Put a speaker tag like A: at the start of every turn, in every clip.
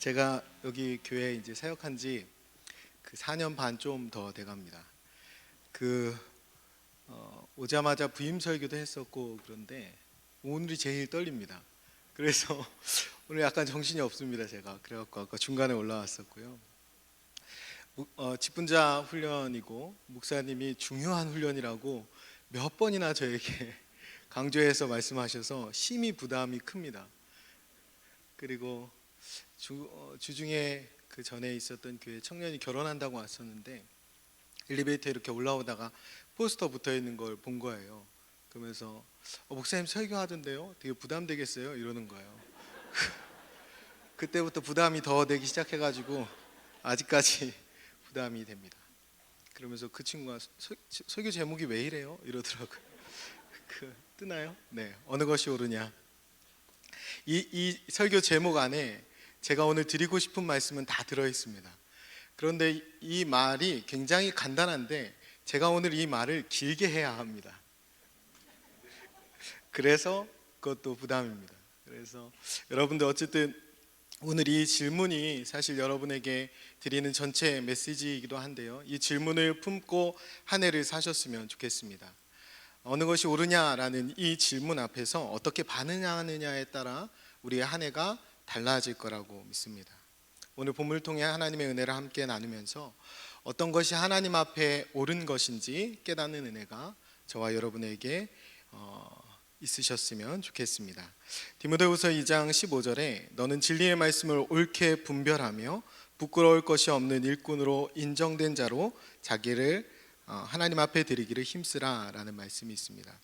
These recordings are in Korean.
A: 제가 여기 교회에 이제 사역한 지 4년 반 좀 더 돼갑니다. 그 오자마자 부임 설교도 했었고 그런데 오늘이 제일 떨립니다. 그래서 오늘 약간 정신이 없습니다. 제가 그래갖고 아까 중간에 올라왔었고요. 직분자 훈련이고 목사님이 중요한 훈련이라고 몇 번이나 저에게 강조해서 말씀하셔서 심히 부담이 큽니다. 그리고 주중에 그 전에 있었던 교회 청년이 결혼한다고 왔었는데 엘리베이터에 이렇게 올라오다가 포스터 붙어 있는 걸 본 거예요. 그러면서 목사님 설교하던데요? 되게 부담되겠어요? 이러는 거예요. 그때부터 부담이 더 되기 시작해가지고 아직까지 부담이 됩니다. 그러면서 그 친구가 설교 제목이 왜 이래요? 이러더라고요. 뜨나요? 네, 어느 것이 옳으냐. 이 설교 제목 안에 제가 오늘 드리고 싶은 말씀은 다 들어있습니다. 그런데 이 말이 굉장히 간단한데 제가 오늘 이 말을 길게 해야 합니다. 그래서 그것도 부담입니다. 그래서 여러분들 어쨌든 오늘 이 질문이 사실 여러분에게 드리는 전체 메시지이기도 한데요. 이 질문을 품고 한 해를 사셨으면 좋겠습니다. 어느 것이 옳으냐라는 이 질문 앞에서 어떻게 반응하느냐에 따라 우리의 한 해가 달라질 거라고 믿습니다. 오늘 본문을 통해 하나님의 은혜를 함께 나누면서 어떤 것이 하나님 앞에 옳은 것인지 깨닫는 은혜가 저와 여러분에게 있으셨으면 좋겠습니다. 디모데후서 2장 15절에 너는 진리의 말씀을 옳게 분별하며 부끄러울 것이 없는 일꾼으로 인정된 자로 자기를 하나님 앞에 드리기를 힘쓰라 라는 말씀이 있습니다.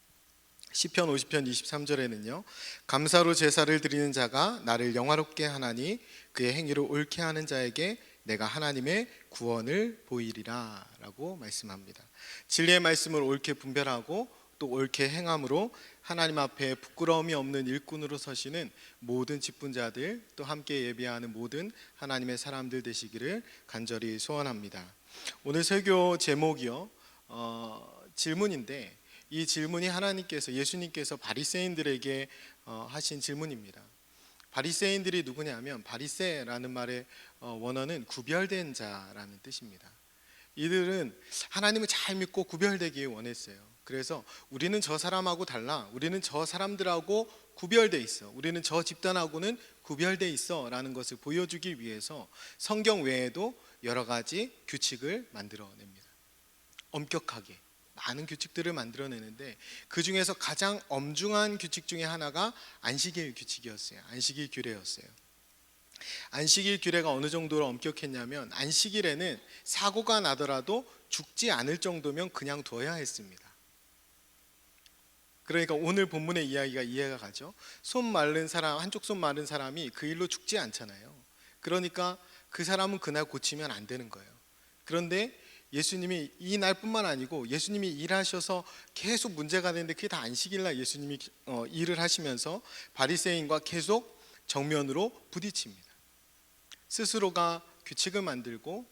A: 시편 50편 23절에는요 감사로 제사를 드리는 자가 나를 영화롭게 하나니 그의 행위를 옳게 하는 자에게 내가 하나님의 구원을 보이리라 라고 말씀합니다. 진리의 말씀을 옳게 분별하고 또 옳게 행함으로 하나님 앞에 부끄러움이 없는 일꾼으로 서시는 모든 직분자들 또 함께 예배하는 모든 하나님의 사람들 되시기를 간절히 소원합니다. 오늘 설교 제목이요 질문인데 이 질문이 하나님께서 예수님께서 바리새인들에게 하신 질문입니다. 바리새인들이 누구냐면 바리새라는 말의 원어는 구별된 자라는 뜻입니다. 이들은 하나님을 잘 믿고 구별되기 원했어요. 그래서 우리는 저 사람하고 달라, 우리는 저 사람들하고 구별돼 있어, 우리는 저 집단하고는 구별돼 있어 라는 것을 보여주기 위해서 성경 외에도 여러 가지 규칙을 만들어냅니다. 엄격하게 많은 규칙들을 만들어내는데 그 중에서 가장 엄중한 규칙 중에 하나가 안식일 규칙이었어요. 안식일 규례였어요. 안식일 규례가 어느 정도로 엄격했냐면 안식일에는 사고가 나더라도 죽지 않을 정도면 그냥 둬야 했습니다. 그러니까 오늘 본문의 이야기가 이해가 가죠. 손 마른 사람, 한쪽 손 마른 사람이 그 일로 죽지 않잖아요. 그러니까 그 사람은 그날 고치면 안 되는 거예요. 그런데 예수님이 이 날뿐만 아니고 예수님이 일하셔서 계속 문제가 되는데 그게 다 안식일날 예수님이 일을 하시면서 바리새인과 계속 정면으로 부딪힙니다. 스스로가 규칙을 만들고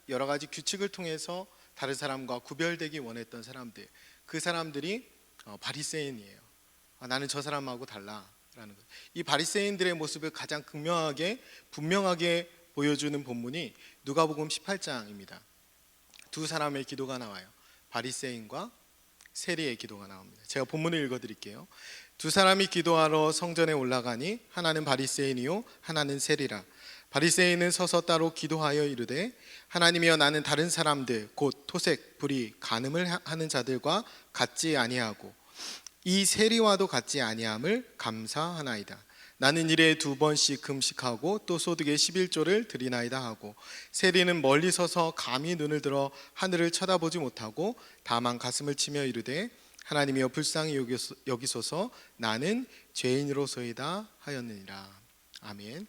A: 여러 가지 규칙을 통해서 다른 사람과 구별되기 원했던 사람들, 그 사람들이 바리새인이에요. 나는 저 사람하고 달라라는 것. 이 바리새인들의 모습을 가장 극명하게 분명하게 보여주는 본문이 누가복음 18장입니다. 두 사람의 기도가 나와요. 바리새인과 세리의 기도가 나옵니다. 제가 본문을 읽어드릴게요. 두 사람이 기도하러 성전에 올라가니 하나는 바리새인이요 하나는 세리라. 바리새인은 서서 따로 기도하여 이르되 하나님이여 나는 다른 사람들 곧 토색, 불의, 간음을 하는 자들과 같지 아니하고 이 세리와도 같지 아니함을 감사하나이다. 나는 일에 2번씩 금식하고 또 소득의 11조를 드리나이다 하고 세리는 멀리 서서 감히 눈을 들어 하늘을 쳐다보지 못하고 다만 가슴을 치며 이르되 하나님이여 불쌍히 여기소서 나는 죄인으로소이다 하였느니라. 아멘.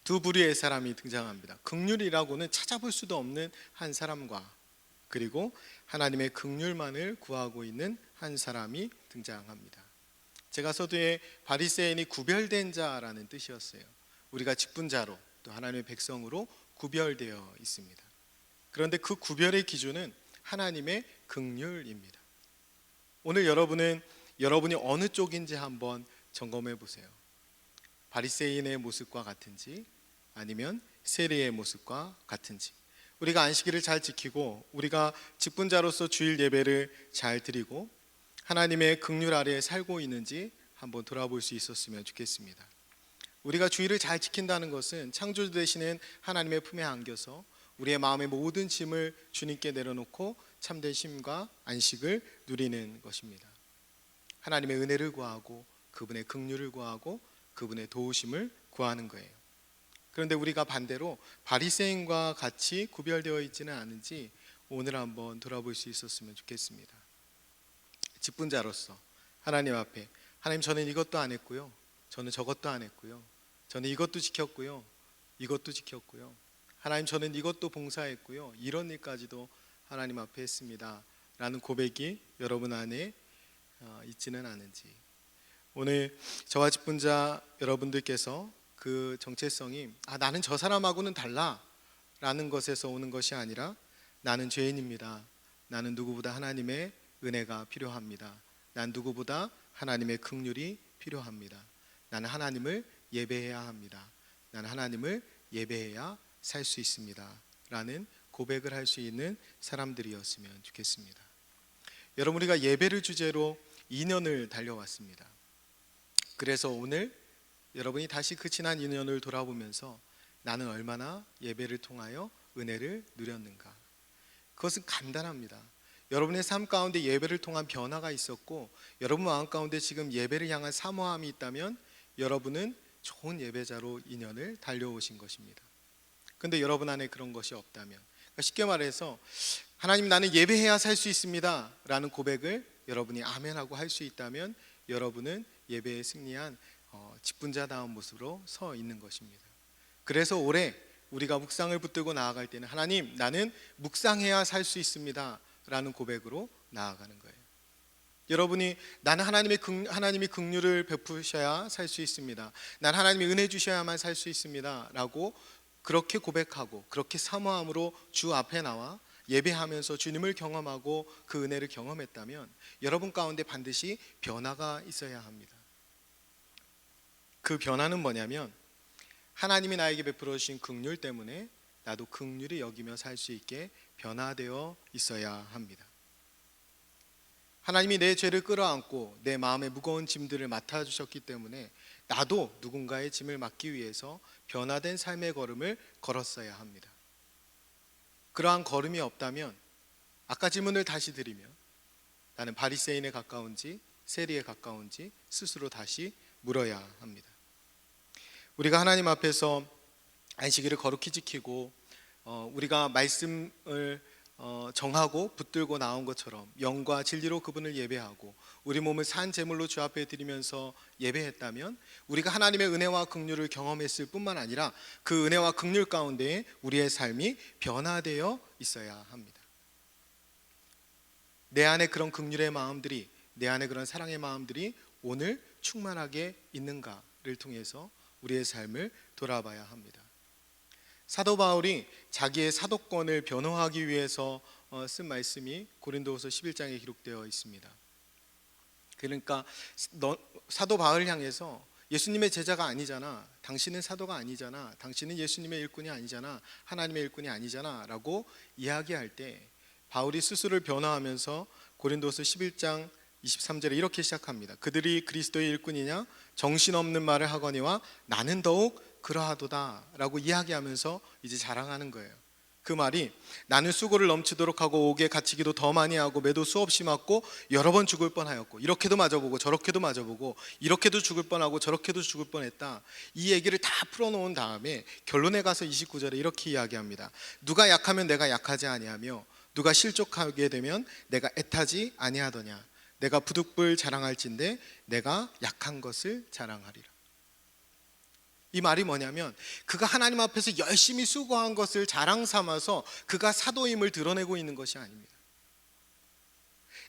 A: 두 부류의 사람이 등장합니다. 긍휼이라고는 찾아볼 수도 없는 한 사람과 그리고 하나님의 긍휼만을 구하고 있는 한 사람이 등장합니다. 제가 서두에 바리새인이 구별된 자라는 뜻이었어요. 우리가 직분자로 또 하나님의 백성으로 구별되어 있습니다. 그런데 그 구별의 기준은 하나님의 긍휼입니다. 오늘 여러분이 어느 쪽인지 한번 점검해 보세요. 바리새인의 모습과 같은지 아니면 세리의 모습과 같은지, 우리가 안식일을 잘 지키고 우리가 직분자로서 주일 예배를 잘 드리고 하나님의 긍휼 아래에 살고 있는지 한번 돌아볼 수 있었으면 좋겠습니다. 우리가 주일을 잘 지킨다는 것은 창조주 되시는 하나님의 품에 안겨서 우리의 마음의 모든 짐을 주님께 내려놓고 참된 쉼과 안식을 누리는 것입니다. 하나님의 은혜를 구하고 그분의 긍휼을 구하고 그분의 도우심을 구하는 거예요. 그런데 우리가 반대로 바리새인과 같이 구별되어 있지는 않은지 오늘 한번 돌아볼 수 있었으면 좋겠습니다. 직분자로서 하나님 앞에, 하나님 저는 이것도 안 했고요, 저는 저것도 안 했고요, 저는 이것도 지켰고요, 이것도 지켰고요, 하나님 저는 이것도 봉사했고요, 이런 일까지도 하나님 앞에 했습니다 라는 고백이 여러분 안에 있지는 않은지, 오늘 저와 직분자 여러분들께서 그 정체성이 나는 저 사람하고는 달라 라는 것에서 오는 것이 아니라 나는 죄인입니다, 나는 누구보다 하나님의 은혜가 필요합니다, 난 누구보다 하나님의 긍휼이 필요합니다, 나는 하나님을 예배해야 합니다, 나는 하나님을 예배해야 살 수 있습니다 라는 고백을 할 수 있는 사람들이었으면 좋겠습니다. 여러분, 우리가 예배를 주제로 2년을 달려왔습니다. 그래서 오늘 여러분이 다시 그 지난 2년을 돌아보면서 나는 얼마나 예배를 통하여 은혜를 누렸는가, 그것은 간단합니다. 여러분의 삶 가운데 예배를 통한 변화가 있었고 여러분 마음 가운데 지금 예배를 향한 사모함이 있다면 여러분은 좋은 예배자로 2년을 달려오신 것입니다. 그런데 여러분 안에 그런 것이 없다면, 그러니까 쉽게 말해서 하나님 나는 예배해야 살 수 있습니다 라는 고백을 여러분이 아멘하고 할 수 있다면 여러분은 예배에 승리한 직분자다운 모습으로 서 있는 것입니다. 그래서 올해 우리가 묵상을 붙들고 나아갈 때는 하나님 나는 묵상해야 살 수 있습니다 라는 고백으로 나아가는 거예요. 여러분이 나는 하나님이 긍휼을 베푸셔야 살 수 있습니다, 난 하나님이 은혜 주셔야만 살 수 있습니다 라고 그렇게 고백하고 그렇게 사모함으로 주 앞에 나와 예배하면서 주님을 경험하고 그 은혜를 경험했다면 여러분 가운데 반드시 변화가 있어야 합니다. 그 변화는 뭐냐면 하나님이 나에게 베풀어 주신 긍휼 때문에 나도 긍휼히 여기며 살 수 있게 변화되어 있어야 합니다. 하나님이 내 죄를 끌어안고 내 마음의 무거운 짐들을 맡아주셨기 때문에 나도 누군가의 짐을 맡기 위해서 변화된 삶의 걸음을 걸었어야 합니다. 그러한 걸음이 없다면 아까 질문을 다시 드리면 나는 바리새인에 가까운지 세리에 가까운지 스스로 다시 물어야 합니다. 우리가 하나님 앞에서 안식일을 거룩히 지키고 우리가 말씀을 정하고 붙들고 나온 것처럼 영과 진리로 그분을 예배하고 우리 몸을 산 제물로 주 앞에 드리면서 예배했다면 우리가 하나님의 은혜와 긍휼을 경험했을 뿐만 아니라 그 은혜와 긍휼 가운데 우리의 삶이 변화되어 있어야 합니다. 내 안에 그런 긍휼의 마음들이, 내 안에 그런 사랑의 마음들이 오늘 충만하게 있는가를 통해서 우리의 삶을 돌아봐야 합니다. 사도 바울이 자기의 사도권을 변호하기 위해서 쓴 말씀이 고린도후서 11장에 기록되어 있습니다. 그러니까 사도 바울을 향해서 예수님의 제자가 아니잖아, 당신은 사도가 아니잖아, 당신은 예수님의 일꾼이 아니잖아, 하나님의 일꾼이 아니잖아 라고 이야기할 때 바울이 스스로를 변호하면서 고린도후서 11장 23절에 이렇게 시작합니다. 그들이 그리스도의 일꾼이냐 정신없는 말을 하거니와 나는 더욱 그러하도다 라고 이야기하면서 이제 자랑하는 거예요. 그 말이 나는 수고를 넘치도록 하고 옥에 갇히기도 더 많이 하고 매도 수없이 맞고 여러 번 죽을 뻔하였고 이렇게도 맞아보고 저렇게도 맞아보고 이렇게도 죽을 뻔하고 저렇게도 죽을 뻔했다. 이 얘기를 다 풀어놓은 다음에 결론에 가서 29절에 이렇게 이야기합니다. 누가 약하면 내가 약하지 아니하며 누가 실족하게 되면 내가 애타지 아니하더냐. 내가 부득불 자랑할진대 내가 약한 것을 자랑하리라. 이 말이 뭐냐면 그가 하나님 앞에서 열심히 수고한 것을 자랑 삼아서 그가 사도임을 드러내고 있는 것이 아닙니다.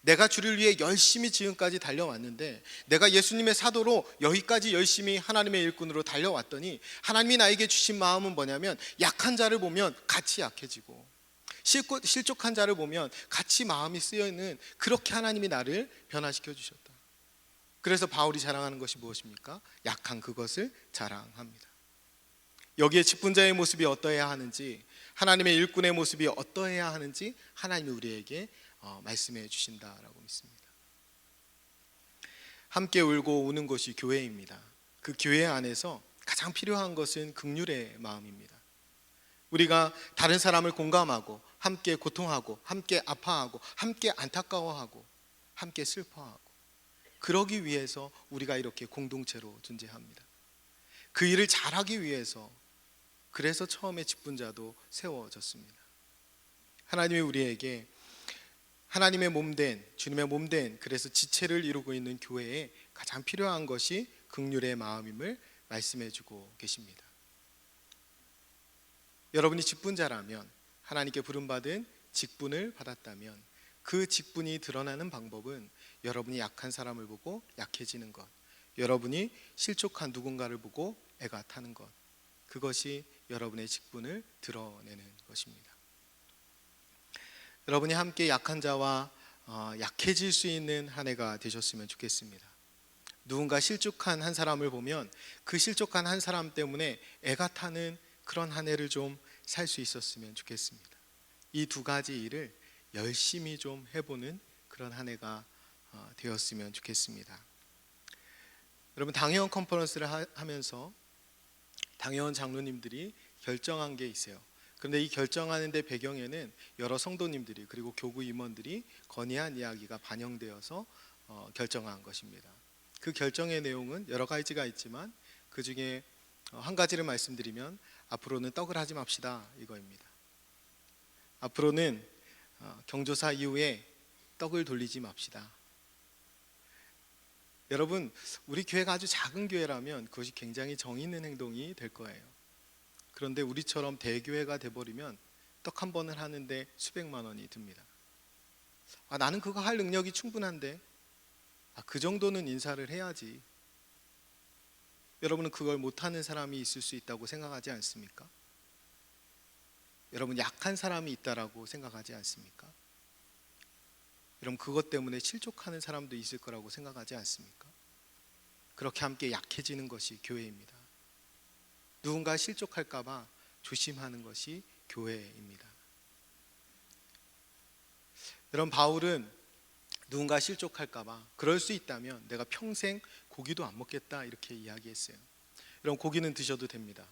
A: 내가 주를 위해 열심히 지금까지 달려왔는데 내가 예수님의 사도로 여기까지 열심히 하나님의 일꾼으로 달려왔더니 하나님이 나에게 주신 마음은 뭐냐면 약한 자를 보면 같이 약해지고 실족한 자를 보면 같이 마음이 쓰여있는, 그렇게 하나님이 나를 변화시켜 주셨다. 그래서 바울이 자랑하는 것이 무엇입니까? 약한 그것을 자랑합니다. 여기에 직분자의 모습이 어떠해야 하는지, 하나님의 일꾼의 모습이 어떠해야 하는지 하나님이 우리에게 말씀해 주신다라고 믿습니다. 함께 울고 우는 것이 교회입니다. 그 교회 안에서 가장 필요한 것은 긍휼의 마음입니다. 우리가 다른 사람을 공감하고 함께 고통하고 함께 아파하고 함께 안타까워하고 함께 슬퍼하고, 그러기 위해서 우리가 이렇게 공동체로 존재합니다. 그 일을 잘하기 위해서, 그래서 처음에 직분자도 세워졌습니다. 하나님이 우리에게 하나님의 몸된, 주님의 몸된, 그래서 지체를 이루고 있는 교회에 가장 필요한 것이 긍휼의 마음임을 말씀해 주고 계십니다. 여러분이 직분자라면, 하나님께 부름받은 직분을 받았다면, 그 직분이 드러나는 방법은 여러분이 약한 사람을 보고 약해지는 것, 여러분이 실족한 누군가를 보고 애가 타는 것, 그것이 여러분의 직분을 드러내는 것입니다. 여러분이 함께 약한 자와 약해질 수 있는 한 해가 되셨으면 좋겠습니다. 누군가 실족한 한 사람을 보면 그 실족한 한 사람 때문에 애가 타는 그런 한 해를 좀 살 수 있었으면 좋겠습니다. 이 두 가지 일을 열심히 좀 해보는 그런 한 해가 되었으면 좋겠습니다. 여러분, 당회원 컨퍼런스를 하면서 당회원 장로님들이 결정한 게 있어요. 그런데 이 결정하는 데 배경에는 여러 성도님들이, 그리고 교구 임원들이 건의한 이야기가 반영되어서 결정한 것입니다. 그 결정의 내용은 여러 가지가 있지만 그 중에 한 가지를 말씀드리면, 앞으로는 떡을 하지 맙시다, 이거입니다. 앞으로는 경조사 이후에 떡을 돌리지 맙시다. 여러분, 우리 교회가 아주 작은 교회라면 그것이 굉장히 정의 있는 행동이 될 거예요. 그런데 우리처럼 대교회가 돼버리면 떡 한 번을 하는데 수백만 원이 듭니다. 나는 그거 할 능력이 충분한데, 그 정도는 인사를 해야지. 여러분은 그걸 못하는 사람이 있을 수 있다고 생각하지 않습니까? 여러분, 약한 사람이 있다라고 생각하지 않습니까? 여러분, 그것 때문에 실족하는 사람도 있을 거라고 생각하지 않습니까? 그렇게 함께 약해지는 것이 교회입니다. 누군가 실족할까 봐 조심하는 것이 교회입니다. 여러분, 바울은 누군가 실족할까 봐, 그럴 수 있다면 내가 평생 고기도 안 먹겠다, 이렇게 이야기했어요. 여러분, 고기는 드셔도 됩니다.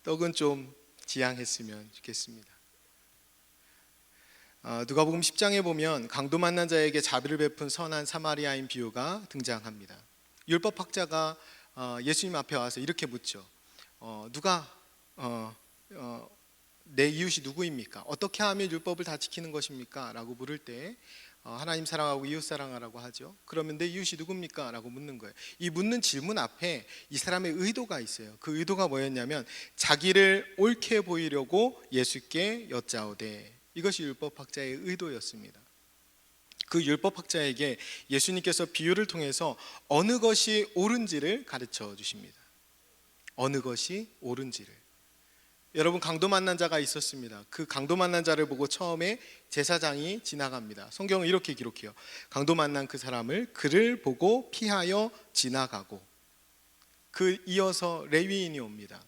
A: 떡은 좀 지양했으면 좋겠습니다. 누가복음 10장에 보면 강도 만난 자에게 자비를 베푼 선한 사마리아인 비유가 등장합니다. 율법학자가 예수님 앞에 와서 이렇게 묻죠. 내 이웃이 누구입니까? 어떻게 하면 율법을 다 지키는 것입니까? 라고 물을 때 하나님 사랑하고 이웃 사랑하라고 하죠. 그러면 내 이웃이 누굽니까? 라고 묻는 거예요. 이 묻는 질문 앞에 이 사람의 의도가 있어요. 그 의도가 뭐였냐면, 자기를 옳게 보이려고 예수께 여짜오되, 이것이 율법학자의 의도였습니다. 그 율법학자에게 예수님께서 비유를 통해서 어느 것이 옳은지를 가르쳐 주십니다. 어느 것이 옳은지를. 여러분, 강도 만난 자가 있었습니다. 그 강도 만난 자를 보고 처음에 제사장이 지나갑니다. 성경은 이렇게 기록해요. 강도 만난 그 사람을, 그를 보고 피하여 지나가고, 그 이어서 레위인이 옵니다.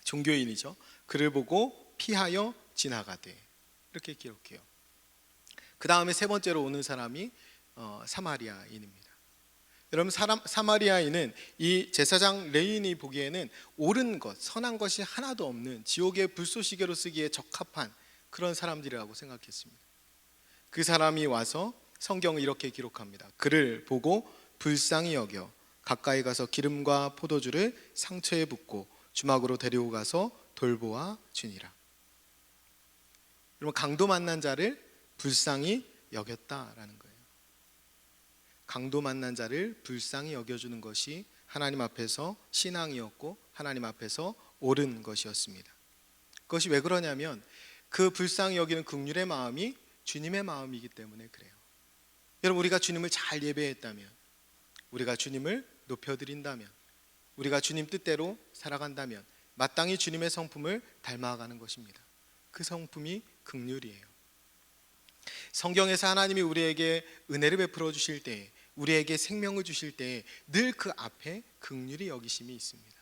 A: 종교인이죠. 그를 보고 피하여 지나가되, 이렇게 기록해요. 그 다음에 세 번째로 오는 사람이 사마리아인입니다. 여러분, 사마리아인은 이 제사장 레위인이 보기에는 옳은 것, 선한 것이 하나도 없는 지옥의 불쏘시개로 쓰기에 적합한 그런 사람들이라고 생각했습니다. 그 사람이 와서 성경을 이렇게 기록합니다. 그를 보고 불쌍히 여겨 가까이 가서 기름과 포도주를 상처에 붓고 주막으로 데리고 가서 돌보아 주니라. 여러분, 강도 만난 자를 불쌍히 여겼다라는 거예요. 강도 만난 자를 불쌍히 여겨주는 것이 하나님 앞에서 신앙이었고 하나님 앞에서 옳은 것이었습니다. 그것이 왜 그러냐면, 그 불쌍히 여기는 긍휼의 마음이 주님의 마음이기 때문에 그래요. 여러분, 우리가 주님을 잘 예배했다면, 우리가 주님을 높여드린다면, 우리가 주님 뜻대로 살아간다면 마땅히 주님의 성품을 닮아가는 것입니다. 그 성품이 긍휼이에요. 성경에서 하나님이 우리에게 은혜를 베풀어 주실 때, 우리에게 생명을 주실 때 늘 그 앞에 긍휼히 여기심이 있습니다.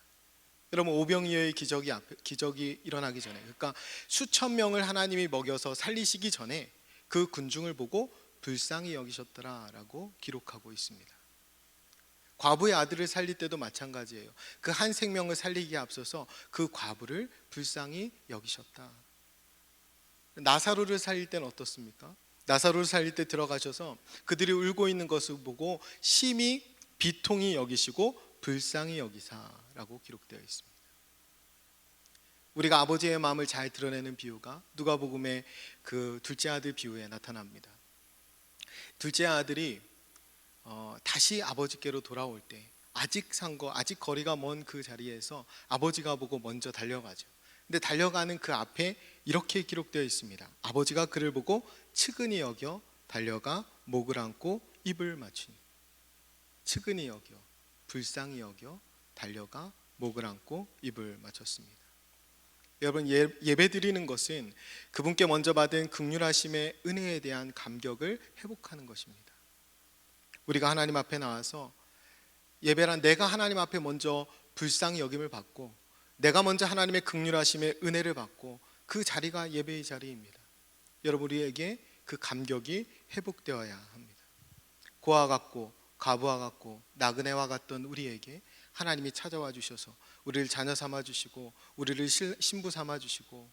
A: 여러분, 오병이어의 기적이 일어나기 전에, 그러니까 수천 명을 하나님이 먹여서 살리시기 전에 그 군중을 보고 불쌍히 여기셨더라라고 기록하고 있습니다. 과부의 아들을 살릴 때도 마찬가지예요. 그 한 생명을 살리기에 앞서서 그 과부를 불쌍히 여기셨다. 나사로를 살릴 때는 어떻습니까? 나사로를 살릴 때 들어가셔서 그들이 울고 있는 것을 보고 심히 비통히 여기시고 불쌍히 여기사라고 기록되어 있습니다. 우리가 아버지의 마음을 잘 드러내는 비유가 누가복음의 그 둘째 아들 비유에 나타납니다. 둘째 아들이 다시 아버지께로 돌아올 때 아직 거리가 먼 그 자리에서 아버지가 보고 먼저 달려가죠. 근데 달려가는 그 앞에 이렇게 기록되어 있습니다. 아버지가 그를 보고 측은히 여겨 달려가 목을 안고 입을 맞추니. 측은히 여겨, 불쌍히 여겨 달려가 목을 안고 입을 맞췄습니다. 여러분, 예배 드리는 것은 그분께 먼저 받은 긍휼하심의 은혜에 대한 감격을 회복하는 것입니다. 우리가 하나님 앞에 나와서 예배란 내가 하나님 앞에 먼저 불쌍히 여김을 받고 내가 먼저 하나님의 긍휼하심의 은혜를 받고 그 자리가 예배의 자리입니다. 여러분, 우리에게 그 감격이 회복되어야 합니다. 고아 같고 과부와 같고 나그네와 같던 우리에게 하나님이 찾아와 주셔서 우리를 자녀 삼아 주시고 우리를 신부 삼아 주시고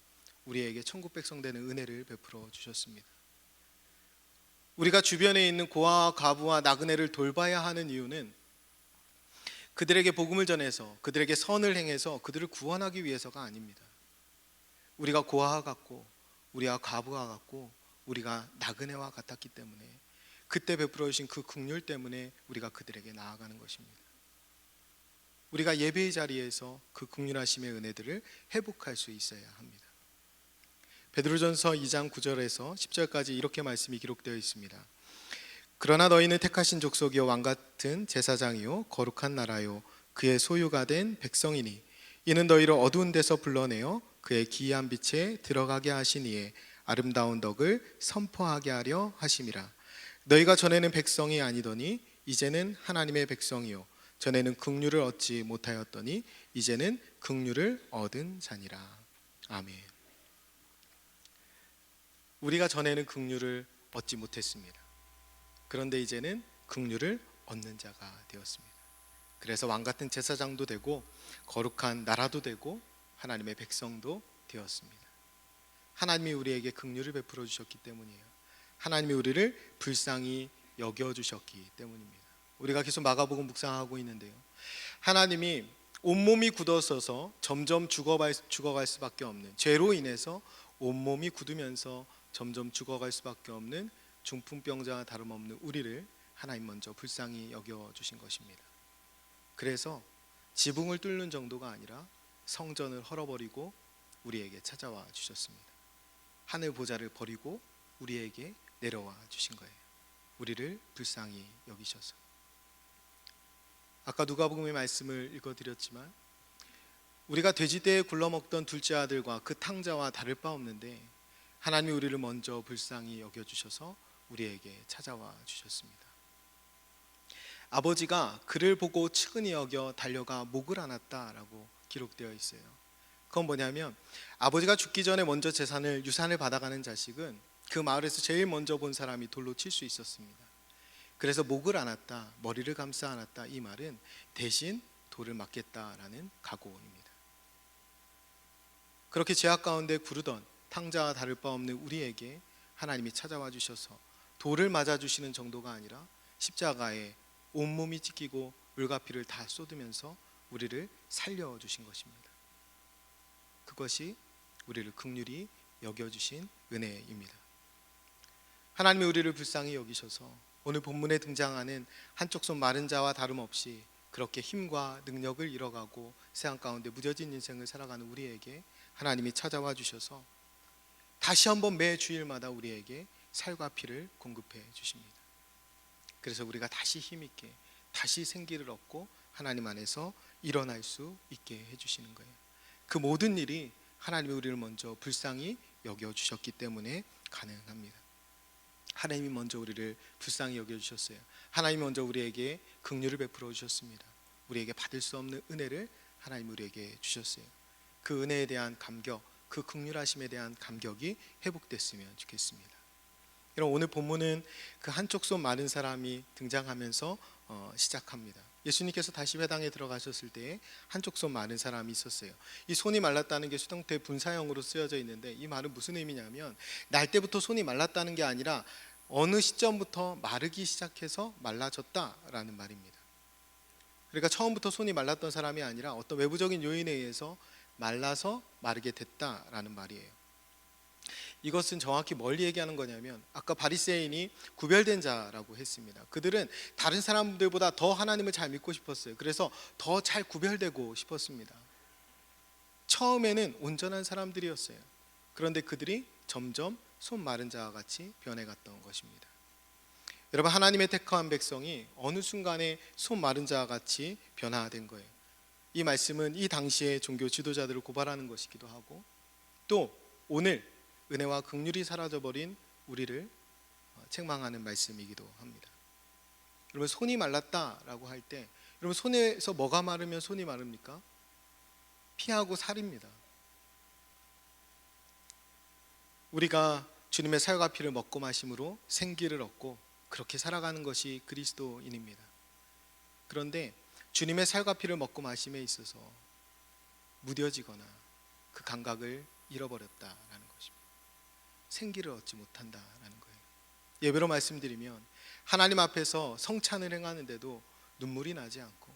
A: 우리에게 천국 백성 되는 은혜를 베풀어 주셨습니다. 우리가 주변에 있는 고아와 과부와 나그네를 돌봐야 하는 이유는 그들에게 복음을 전해서 그들에게 선을 행해서 그들을 구원하기 위해서가 아닙니다. 우리가 고아와 같고 우리가 과부와 같고 우리가 나그네와 같았기 때문에 그때 베풀어 주신 그 긍휼 때문에 우리가 그들에게 나아가는 것입니다. 우리가 예배의 자리에서 그 긍휼하심의 은혜들을 회복할 수 있어야 합니다. 베드로전서 2장 9절에서 10절까지 이렇게 말씀이 기록되어 있습니다. 그러나 너희는 택하신 족속이요 왕같은 제사장이요 거룩한 나라요 그의 소유가 된 백성이니 이는 너희를 어두운 데서 불러내어 그의 기이한 빛에 들어가게 하시니에 아름다운 덕을 선포하게 하려 하심이라. 너희가 전에는 백성이 아니더니 이제는 하나님의 백성이요 전에는 긍휼을 얻지 못하였더니 이제는 긍휼을 얻은 자니라. 아멘. 우리가 전에는 긍휼을 얻지 못했습니다. 그런데 이제는 긍휼을 얻는 자가 되었습니다. 그래서 왕같은 제사장도 되고 거룩한 나라도 되고 하나님의 백성도 되었습니다. 하나님이 우리에게 긍휼을 베풀어 주셨기 때문이에요. 하나님이 우리를 불쌍히 여겨주셨기 때문입니다. 우리가 계속 마가복음 묵상하고 있는데요, 하나님이 온몸이 굳어서서 점점 죽어갈 수밖에 없는, 죄로 인해서 온몸이 굳으면서 점점 죽어갈 수밖에 없는 중풍병자와 다름없는 우리를 하나님 먼저 불쌍히 여겨주신 것입니다. 그래서 지붕을 뚫는 정도가 아니라 성전을 헐어버리고 우리에게 찾아와 주셨습니다. 하늘 보좌를 버리고 우리에게 내려와 주신 거예요. 우리를 불쌍히 여기셔서. 아까 누가복음의 말씀을 읽어드렸지만 우리가 돼지떼에 굴러먹던 둘째 아들과 그 탕자와 다를 바 없는데 하나님이 우리를 먼저 불쌍히 여겨주셔서 우리에게 찾아와 주셨습니다. 아버지가 그를 보고 측은히 여겨 달려가 목을 안았다라고 기록되어 있어요. 그건 뭐냐면 아버지가 죽기 전에 먼저 유산을 받아가는 자식은 그 마을에서 제일 먼저 본 사람이 돌로 칠 수 있었습니다. 그래서 목을 안았다, 머리를 감싸 안았다, 이 말은 대신 돌을 맞겠다라는 각오입니다. 그렇게 죄악 가운데 구르던 탕자와 다를 바 없는 우리에게 하나님이 찾아와 주셔서 돌을 맞아 주시는 정도가 아니라 십자가에 온몸이 찢기고 물과 피를 다 쏟으면서 우리를 살려주신 것입니다. 그것이 우리를 긍휼히 여겨주신 은혜입니다. 하나님이 우리를 불쌍히 여기셔서 오늘 본문에 등장하는 한쪽 손 마른 자와 다름없이 그렇게 힘과 능력을 잃어가고 세상 가운데 무뎌진 인생을 살아가는 우리에게 하나님이 찾아와 주셔서 다시 한번 매 주일마다 우리에게 살과 피를 공급해 주십니다. 그래서 우리가 다시 힘있게 다시 생기를 얻고 하나님 안에서 일어날 수 있게 해주시는 거예요. 그 모든 일이 하나님이 우리를 먼저 불쌍히 여겨주셨기 때문에 가능합니다. 하나님이 먼저 우리를 불쌍히 여겨주셨어요. 하나님이 먼저 우리에게 긍휼을 베풀어 주셨습니다. 우리에게 받을 수 없는 은혜를 하나님 우리에게 주셨어요. 그 은혜에 대한 감격, 그 긍휼하심에 대한 감격이 회복됐으면 좋겠습니다. 여러분, 오늘 본문은 그 한쪽 손 마른 사람이 등장하면서 시작합니다. 예수님께서 다시 회당에 들어가셨을 때에 한쪽 손 마른 사람이 있었어요. 이 손이 말랐다는 게 수동태 분사형으로 쓰여져 있는데, 이 말은 무슨 의미냐면 날 때부터 손이 말랐다는 게 아니라 어느 시점부터 마르기 시작해서 말라졌다라는 말입니다. 그러니까 처음부터 손이 말랐던 사람이 아니라 어떤 외부적인 요인에 의해서 말라서 마르게 됐다라는 말이에요. 이것은 정확히 뭘 얘기하는 거냐면, 아까 바리새인이 구별된 자라고 했습니다. 그들은 다른 사람들보다 더 하나님을 잘 믿고 싶었어요. 그래서 더 잘 구별되고 싶었습니다. 처음에는 온전한 사람들이었어요. 그런데 그들이 점점 손 마른 자와 같이 변해갔던 것입니다. 여러분, 하나님의 택한 백성이 어느 순간에 손 마른 자와 같이 변화된 거예요. 이 말씀은 이 당시의 종교 지도자들을 고발하는 것이기도 하고, 또 오늘 은혜와 긍휼이 사라져버린 우리를 책망하는 말씀이기도 합니다. 여러분, 손이 말랐다라고 할 때, 여러분, 손에서 뭐가 마르면 손이 마릅니까? 피하고 살입니다. 우리가 주님의 살과 피를 먹고 마심으로 생기를 얻고 그렇게 살아가는 것이 그리스도인입니다. 그런데 주님의 살과 피를 먹고 마심에 있어서 무뎌지거나 그 감각을 잃어버렸다라는 것입니다. 생기를 얻지 못한다라는 거예요. 예배로 말씀드리면, 하나님 앞에서 성찬을 행하는데도 눈물이 나지 않고,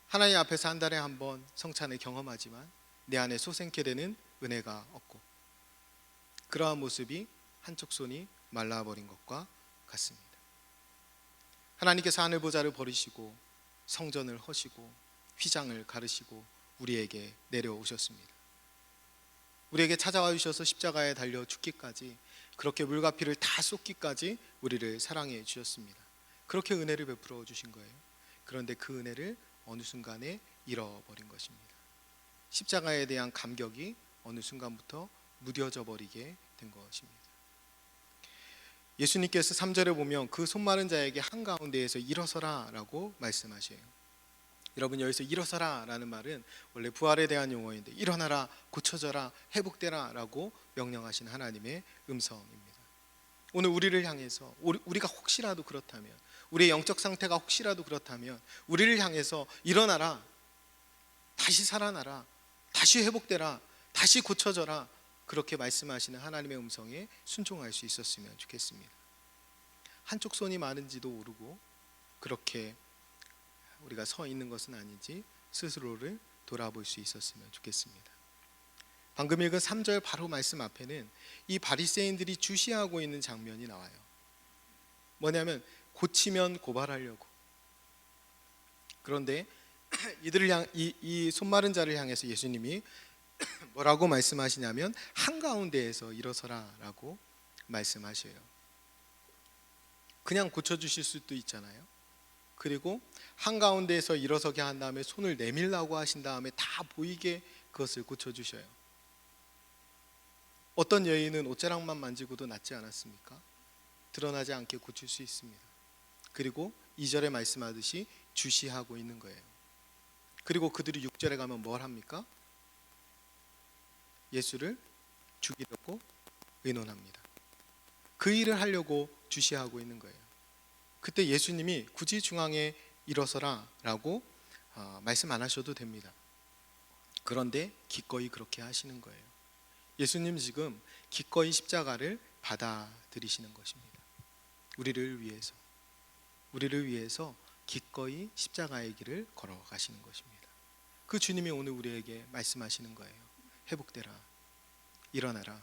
A: 하나님 앞에서 한 달에 한 번 성찬을 경험하지만 내 안에 솟생케 되는 은혜가 없고, 그러한 모습이 한쪽 손이 말라버린 것과 같습니다. 하나님께서 하늘 보좌를 버리시고 성전을 허시고 휘장을 가르시고 우리에게 내려오셨습니다. 우리에게 찾아와 주셔서 십자가에 달려 죽기까지, 그렇게 물과 피를 다 쏟기까지 우리를 사랑해 주셨습니다. 그렇게 은혜를 베풀어 주신 거예요. 그런데 그 은혜를 어느 순간에 잃어버린 것입니다. 십자가에 대한 감격이 어느 순간부터 무뎌져 버리게 된 것입니다. 예수님께서 3절에 보면 그 손 마른 자에게 한가운데에서 일어서라 라고 말씀하셔요. 여러분, 여기서 일어서라 라는 말은 원래 부활에 대한 용어인데, 일어나라, 고쳐져라, 회복되라 라고 명령하신 하나님의 음성입니다. 오늘 우리를 향해서, 우리가 혹시라도 그렇다면, 우리의 영적 상태가 혹시라도 그렇다면 우리를 향해서 일어나라, 다시 살아나라, 다시 회복되라, 다시 고쳐져라, 그렇게 말씀하시는 하나님의 음성에 순종할 수 있었으면 좋겠습니다. 한쪽 손이 마른지도 모르고 그렇게 우리가 서 있는 것은 아니지 스스로를 돌아볼 수 있었으면 좋겠습니다. 방금 읽은 3절 바로 말씀 앞에는 이 바리새인들이 주시하고 있는 장면이 나와요. 뭐냐면 고치면 고발하려고. 그런데 이 손마른 자를 향해서 예수님이 뭐라고 말씀하시냐면 한가운데에서 일어서라 라고 말씀하셔요. 그냥 고쳐주실 수도 있잖아요. 그리고 한가운데에서 일어서게 한 다음에 손을 내밀라고 하신 다음에 다 보이게 그것을 고쳐주셔요. 어떤 여인은 옷자락만 만지고도 낫지 않았습니까? 드러나지 않게 고칠 수 있습니다. 그리고 2절에 말씀하듯이 주시하고 있는 거예요. 그리고 그들이 6절에 가면 뭘 합니까? 예수를 죽이려고 의논합니다. 그 일을 하려고 주시하고 있는 거예요. 그때 예수님이 굳이 중앙에 일어서라 라고 말씀 안 하셔도 됩니다. 그런데 기꺼이 그렇게 하시는 거예요. 예수님 지금 기꺼이 십자가를 받아들이시는 것입니다. 우리를 위해서 기꺼이 십자가의 길을 걸어가시는 것입니다. 그 주님이 오늘 우리에게 말씀하시는 거예요. 회복되라, 일어나라,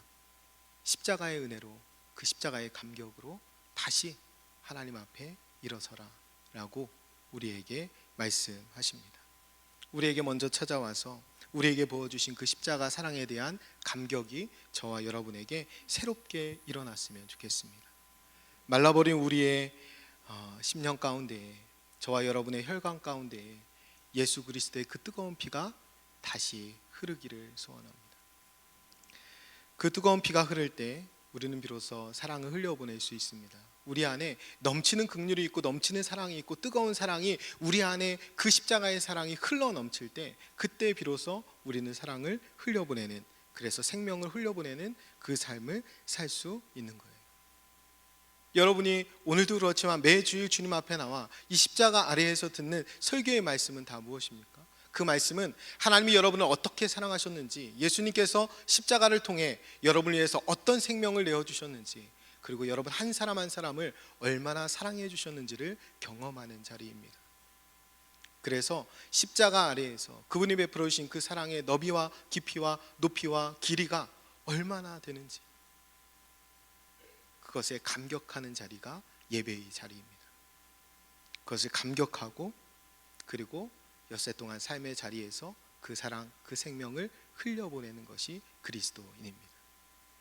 A: 십자가의 은혜로, 그 십자가의 감격으로 다시 하나님 앞에 일어서라 라고 우리에게 말씀하십니다. 우리에게 먼저 찾아와서 우리에게 부어주신 그 십자가 사랑에 대한 감격이 저와 여러분에게 새롭게 일어났으면 좋겠습니다. 말라버린 우리의 심령 가운데에, 저와 여러분의 혈관 가운데에 예수 그리스도의 그 뜨거운 피가 다시 흐르기를 소원합니다. 그 뜨거운 피가 흐를 때 우리는 비로소 사랑을 흘려보낼 수 있습니다. 우리 안에 넘치는 긍휼이 있고 넘치는 사랑이 있고 뜨거운 사랑이 우리 안에 그 십자가의 사랑이 흘러 넘칠 때, 그때 비로소 우리는 사랑을 흘려보내는, 그래서 생명을 흘려보내는 그 삶을 살 수 있는 거예요. 여러분이 오늘도 그렇지만 매주일 주님 앞에 나와 이 십자가 아래에서 듣는 설교의 말씀은 다 무엇입니까? 그 말씀은 하나님이 여러분을 어떻게 사랑하셨는지, 예수님께서 십자가를 통해 여러분을 위해서 어떤 생명을 내어주셨는지, 그리고 여러분 한 사람 한 사람을 얼마나 사랑해 주셨는지를 경험하는 자리입니다. 그래서 십자가 아래에서 그분이 베풀어 주신 그 사랑의 너비와 깊이와 높이와 길이가 얼마나 되는지, 그것에 감격하는 자리가 예배의 자리입니다. 그것을 감격하고, 그리고 엿새 동안 삶의 자리에서 그 사랑, 그 생명을 흘려보내는 것이 그리스도인입니다.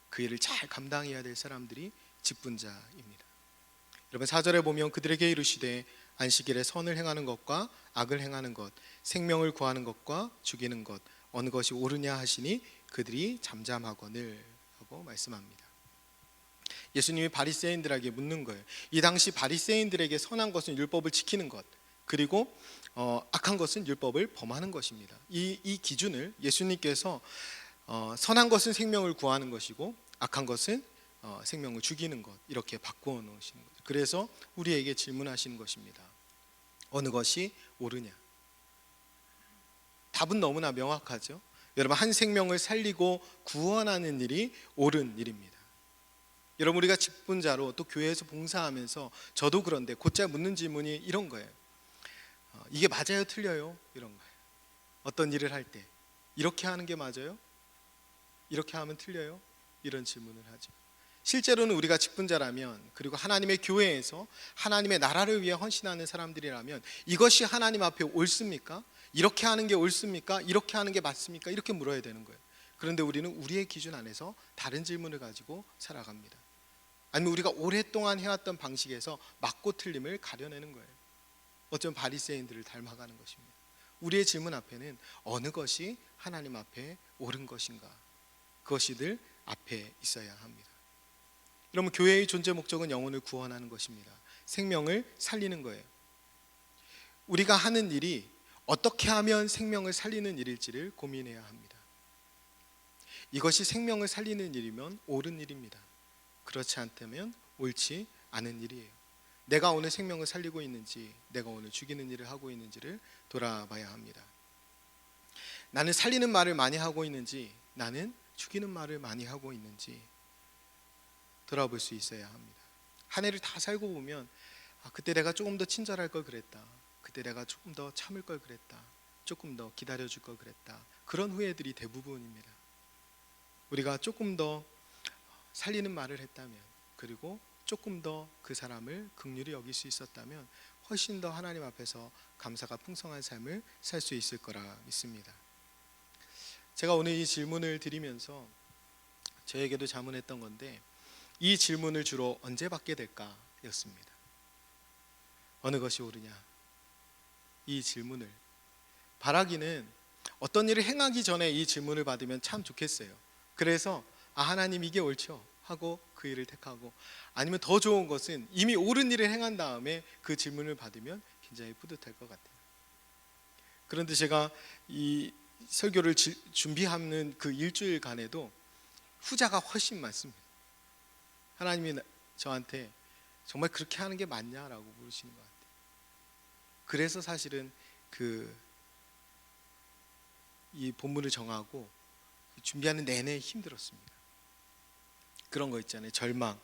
A: 그 일을 잘 감당해야 될 사람들이 직분자입니다. 여러분 4절에 보면 그들에게 이르시되 안식일에 선을 행하는 것과 악을 행하는 것, 생명을 구하는 것과 죽이는 것, 어느 것이 옳으냐 하시니 그들이 잠잠하거늘 하고 말씀합니다. 예수님이 바리새인들에게 묻는 거예요. 이 당시 바리새인들에게 선한 것은 율법을 지키는 것, 그리고 악한 것은 율법을 범하는 것입니다. 이 기준을 예수님께서 선한 것은 생명을 구하는 것이고 악한 것은 생명을 죽이는 것, 이렇게 바꾸어 놓으시는 거죠. 그래서 우리에게 질문하시는 것입니다. 어느 것이 옳으냐? 답은 너무나 명확하죠. 여러분, 한 생명을 살리고 구원하는 일이 옳은 일입니다. 여러분, 우리가 직분자로 또 교회에서 봉사하면서 저도 그런데 곧잘 묻는 질문이 이런 거예요. 이게 맞아요, 틀려요? 이런 거예요. 어떤 일을 할 때 이렇게 하는 게 맞아요? 이렇게 하면 틀려요? 이런 질문을 하죠. 실제로는 우리가 직분자라면, 그리고 하나님의 교회에서 하나님의 나라를 위해 헌신하는 사람들이라면 이것이 하나님 앞에 옳습니까? 이렇게 하는 게 옳습니까? 이렇게 하는 게 맞습니까? 이렇게 물어야 되는 거예요. 그런데 우리는 우리의 기준 안에서 다른 질문을 가지고 살아갑니다. 아니면 우리가 오랫동안 해왔던 방식에서 맞고 틀림을 가려내는 거예요. 어쩌면 바리새인들을 닮아가는 것입니다. 우리의 질문 앞에는 어느 것이 하나님 앞에 옳은 것인가, 그것이 늘 앞에 있어야 합니다. 여러분, 교회의 존재 목적은 영혼을 구원하는 것입니다. 생명을 살리는 거예요. 우리가 하는 일이 어떻게 하면 생명을 살리는 일일지를 고민해야 합니다. 이것이 생명을 살리는 일이면 옳은 일입니다. 그렇지 않다면 옳지 않은 일이에요. 내가 오늘 생명을 살리고 있는지, 내가 오늘 죽이는 일을 하고 있는지를 돌아봐야 합니다. 나는 살리는 말을 많이 하고 있는지, 나는 죽이는 말을 많이 하고 있는지 돌아볼 수 있어야 합니다. 한 해를 다 살고 보면 그때 내가 조금 더 친절할 걸 그랬다, 그때 내가 조금 더 참을 걸 그랬다, 조금 더 기다려줄 걸 그랬다, 그런 후회들이 대부분입니다. 우리가 조금 더 살리는 말을 했다면, 그리고 조금 더 그 사람을 긍휼히 여길 수 있었다면 훨씬 더 하나님 앞에서 감사가 풍성한 삶을 살 수 있을 거라 믿습니다. 제가 오늘 이 질문을 드리면서 저에게도 자문했던 건데, 이 질문을 주로 언제 받게 될까 였습니다. 어느 것이 옳으냐, 이 질문을 바라기는 어떤 일을 행하기 전에 이 질문을 받으면 참 좋겠어요. 그래서 하나님 이게 옳죠 하고 그 일을 택하고, 아니면 더 좋은 것은 이미 옳은 일을 행한 다음에 그 질문을 받으면 굉장히 뿌듯할 것 같아요. 그런데 제가 이 설교를 준비하는 그 일주일간에도 후자가 훨씬 많습니다. 하나님이 저한테 정말 그렇게 하는 게 맞냐라고 물으시는 것 같아요. 그래서 사실은 이 본문을 정하고 준비하는 내내 힘들었습니다. 그런 거 있잖아요. 절망,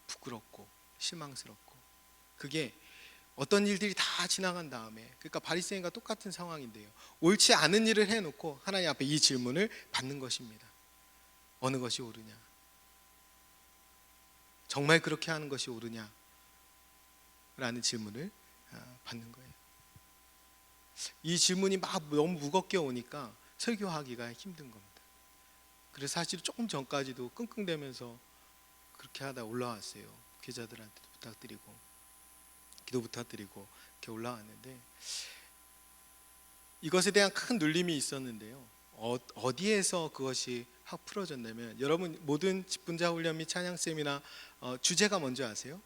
A: 부끄럽고 실망스럽고, 그게 어떤 일들이 다 지나간 다음에, 그러니까 바리새인과 똑같은 상황인데요, 옳지 않은 일을 해놓고 하나님 앞에 이 질문을 받는 것입니다. 어느 것이 옳으냐, 정말 그렇게 하는 것이 옳으냐 라는 질문을 받는 거예요. 이 질문이 막 너무 무겁게 오니까 설교하기가 힘든 겁니다. 그래서 사실 조금 전까지도 끙끙대면서 그렇게 하다 올라왔어요. 기자들한테도 부탁드리고 기도 부탁드리고 이렇게 올라왔는데, 이것에 대한 큰 눌림이 있었는데요, 어디에서 그것이 확 풀어졌냐면, 여러분 모든 직분자 훈련 및 찬양 세미나 주제가 뭔지 아세요?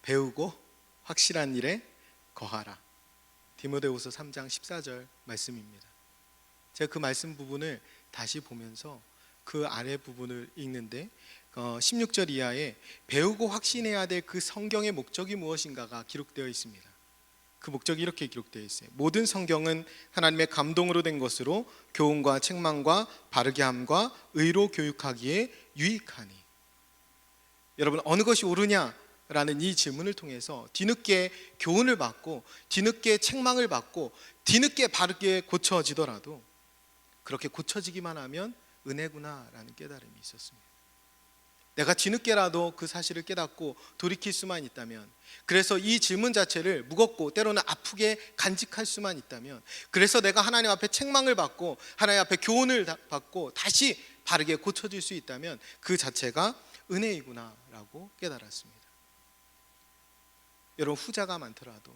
A: 배우고 확실한 일에 거하라. 디모데후서 3장 14절 말씀입니다. 제가 그 말씀 부분을 다시 보면서 그 아래 부분을 읽는데 16절 이하에 배우고 확신해야 될 그 성경의 목적이 무엇인가가 기록되어 있습니다. 그 목적이 이렇게 기록되어 있어요. 모든 성경은 하나님의 감동으로 된 것으로 교훈과 책망과 바르게 함과 의로 교육하기에 유익하니. 여러분, 어느 것이 옳으냐라는 이 질문을 통해서 뒤늦게 교훈을 받고 뒤늦게 책망을 받고 뒤늦게 바르게 고쳐지더라도 그렇게 고쳐지기만 하면 은혜구나라는 깨달음이 있었습니다. 내가 뒤늦게라도 그 사실을 깨닫고 돌이킬 수만 있다면, 그래서 이 질문 자체를 무겁고 때로는 아프게 간직할 수만 있다면, 그래서 내가 하나님 앞에 책망을 받고 하나님 앞에 교훈을 받고 다시 바르게 고쳐질 수 있다면 그 자체가 은혜이구나라고 깨달았습니다. 여러분, 후자가 많더라도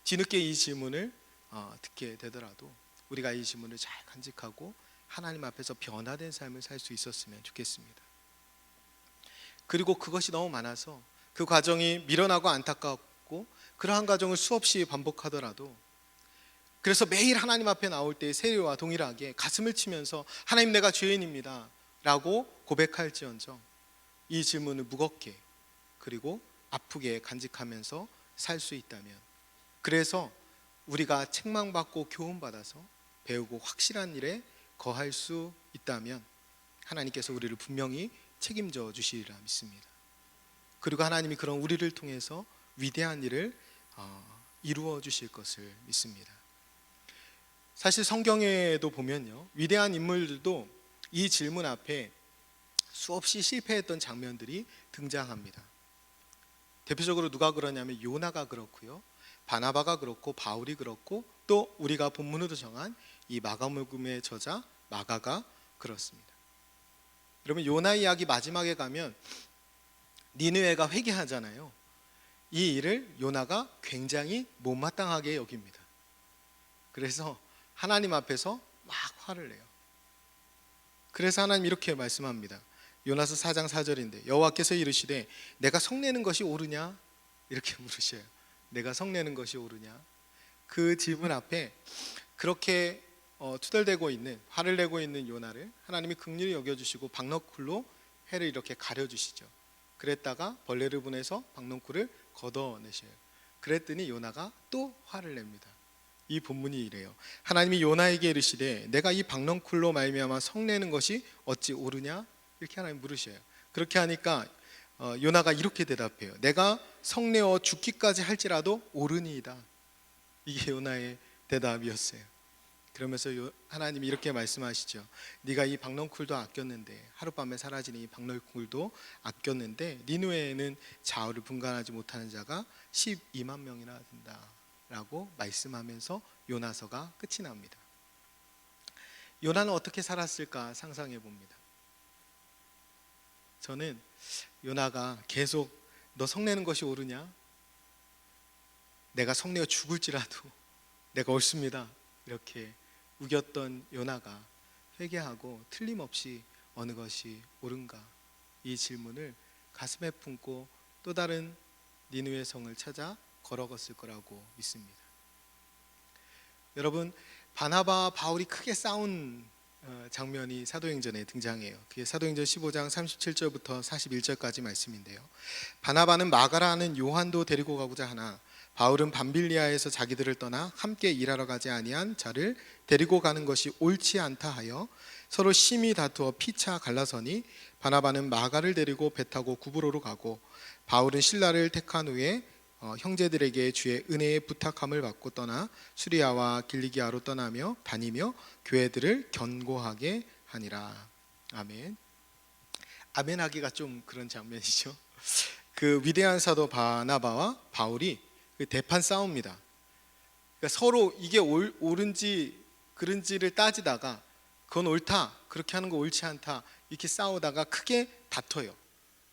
A: 뒤늦게 이 질문을 듣게 되더라도 우리가 이 질문을 잘 간직하고 하나님 앞에서 변화된 삶을 살 수 있었으면 좋겠습니다. 그리고 그것이 너무 많아서 그 과정이 미련하고 안타깝고 그러한 과정을 수없이 반복하더라도, 그래서 매일 하나님 앞에 나올 때 세례와 동일하게 가슴을 치면서 하나님, 내가 죄인입니다 라고 고백할지언정 이 질문을 무겁게 그리고 아프게 간직하면서 살 수 있다면, 그래서 우리가 책망받고 교훈받아서 배우고 확실한 일에 거할 수 있다면 하나님께서 우리를 분명히 책임져 주시리라 믿습니다. 그리고 하나님이 그런 우리를 통해서 위대한 일을 이루어 주실 것을 믿습니다. 사실 성경에도 보면요, 위대한 인물들도 이 질문 앞에 수없이 실패했던 장면들이 등장합니다. 대표적으로 누가 그러냐면 요나가 그렇고요, 바나바가 그렇고, 바울이 그렇고, 또 우리가 본문으로 정한 이 마가복음의 저자 마가가 그렇습니다. 여러분, 요나 이야기 마지막에 가면 니느웨가 회개하잖아요. 이 일을 요나가 굉장히 못마땅하게 여깁니다. 그래서 하나님 앞에서 막 화를 내요. 그래서 하나님 이렇게 말씀합니다. 요나서 4장 4절인데 여호와께서 이르시되 내가 성내는 것이 옳으냐? 이렇게 물으셔요. 내가 성내는 것이 옳으냐? 그 질문 앞에 그렇게 투덜대고 있는, 화를 내고 있는 요나를 하나님이 긍휼히 여겨주시고 박너쿨로 회를 이렇게 가려주시죠. 그랬다가 벌레를 보내서 박너쿨을 걷어내셔요. 그랬더니 요나가 또 화를 냅니다. 이 본문이 이래요. 하나님이 요나에게 이르시되 내가 이 박너쿨로 말미암아 성내는 것이 어찌 옳으냐? 이렇게 하나님 물으셔요. 그렇게 하니까 요나가 이렇게 대답해요. 내가 성내어 죽기까지 할지라도 옳으니이다. 이게 요나의 대답이었어요. 그러면서 하나님이 이렇게 말씀하시죠. 네가 이 박넝쿨도 아꼈는데, 하룻밤에 사라지는 이 박넝쿨도 아꼈는데 니느웨에는 좌우를 분간하지 못하는 자가 12만 명이나 된다 라고 말씀하면서 요나서가 끝이 납니다. 요나는 어떻게 살았을까 상상해 봅니다. 저는 요나가 계속 너 성내는 것이 옳으냐? 내가 성내어 죽을지라도 내가 옳습니다 이렇게 우겼던 요나가 회개하고 틀림없이 어느 것이 옳은가, 이 질문을 가슴에 품고 또 다른 니느웨 성을 찾아 걸어갔을 거라고 믿습니다. 여러분, 바나바와 바울이 크게 싸운 장면이 사도행전에 등장해요. 그게 사도행전 15장 37절부터 41절까지 말씀인데요. 바나바는 마가라는 요한도 데리고 가고자 하나 바울은 밤빌리아에서 자기들을 떠나 함께 일하러 가지 아니한 자를 데리고 가는 것이 옳지 않다 하여 서로 심히 다투어 피차 갈라서니 바나바는 마가를 데리고 배 타고 구브로로 가고 바울은 실라를 택한 후에 형제들에게 주의 은혜에 부탁함을 받고 떠나 수리아와 길리기아로 떠나며 다니며 교회들을 견고하게 하니라. 아멘. 아멘 하기가 좀 그런 장면이죠. 그 위대한 사도 바나바와 바울이 그 대판 싸웁니다. 그러니까 서로 이게 옳은지 그른지를 따지다가 그건 옳다, 그렇게 하는 거 옳지 않다 이렇게 싸우다가 크게 다퉈요.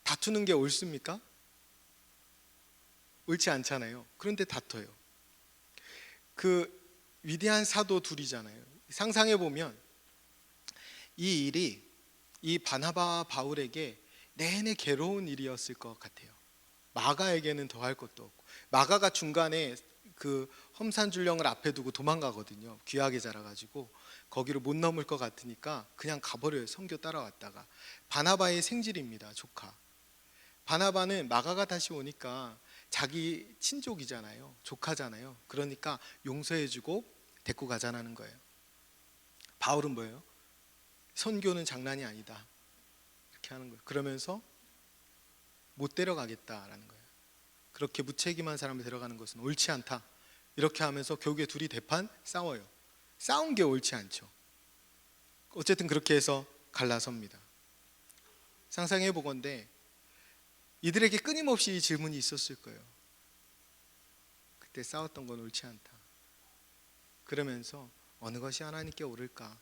A: 다투는 게 옳습니까? 옳지 않잖아요. 그런데 다퉈요. 그 위대한 사도 둘이잖아요. 상상해 보면 이 일이 이 바나바와 바울에게 내내 괴로운 일이었을 것 같아요. 마가에게는 더할 것도 없고, 마가가 중간에 그 험산줄령을 앞에 두고 도망가거든요. 귀하게 자라가지고 거기로 못 넘을 것 같으니까 그냥 가버려요. 선교 따라왔다가. 바나바의 생질입니다. 조카. 바나바는 마가가 다시 오니까 자기 친족이잖아요. 조카잖아요. 그러니까 용서해주고 데리고 가자는 거예요. 바울은 뭐예요? 선교는 장난이 아니다, 이렇게 하는 거예요. 그러면서 못 데려가겠다라는 거예요. 그렇게 무책임한 사람을 데려가는 것은 옳지 않다, 이렇게 하면서 결국에 둘이 대판 싸워요. 싸운 게 옳지 않죠. 어쨌든 그렇게 해서 갈라섭니다. 상상해 보건대 이들에게 끊임없이 이 질문이 있었을 거예요. 그때 싸웠던 건 옳지 않다. 그러면서 어느 것이 하나님께 옳을까?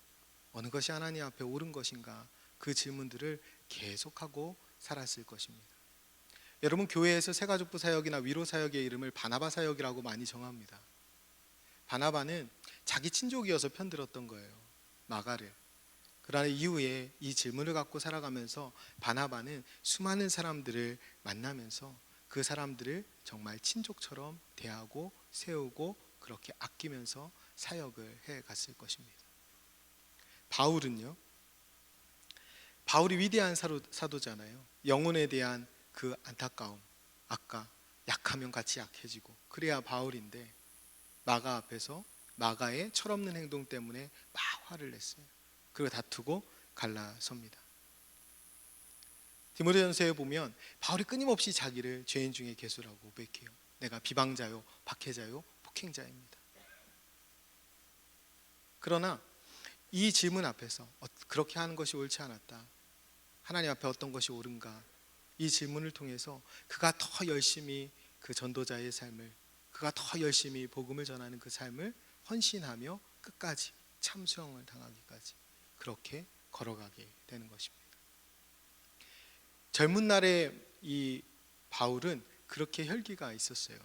A: 어느 것이 하나님 앞에 옳은 것인가? 그 질문들을 계속하고 살았을 것입니다. 여러분, 교회에서 새가족부 사역이나 위로 사역의 이름을 바나바 사역이라고 많이 정합니다. 바나바는 자기 친족이어서 편들었던 거예요, 마가를. 그러나 이후에 이 질문을 갖고 살아가면서 바나바는 수많은 사람들을 만나면서 그 사람들을 정말 친족처럼 대하고 세우고 그렇게 아끼면서 사역을 해갔을 것입니다. 바울은요, 바울이 위대한 사도잖아요. 영혼에 대한 그 안타까움, 아까 약하면 같이 약해지고, 그래야 바울인데 마가 앞에서 마가의 철없는 행동 때문에 막 화를 냈어요. 그리고 다투고 갈라섭니다. 디모데전서에 보면 바울이 끊임없이 자기를 죄인 중에 괴수라고 고백해요. 내가 비방자요, 박해자요, 폭행자입니다. 그러나 이 질문 앞에서 그렇게 하는 것이 옳지 않았다, 하나님 앞에 어떤 것이 옳은가, 이 질문을 통해서 그가 더 열심히 그 전도자의 삶을, 그가 더 열심히 복음을 전하는 그 삶을 헌신하며 끝까지 참수형을 당하기까지 그렇게 걸어가게 되는 것입니다. 젊은 날에 이 바울은 그렇게 혈기가 있었어요.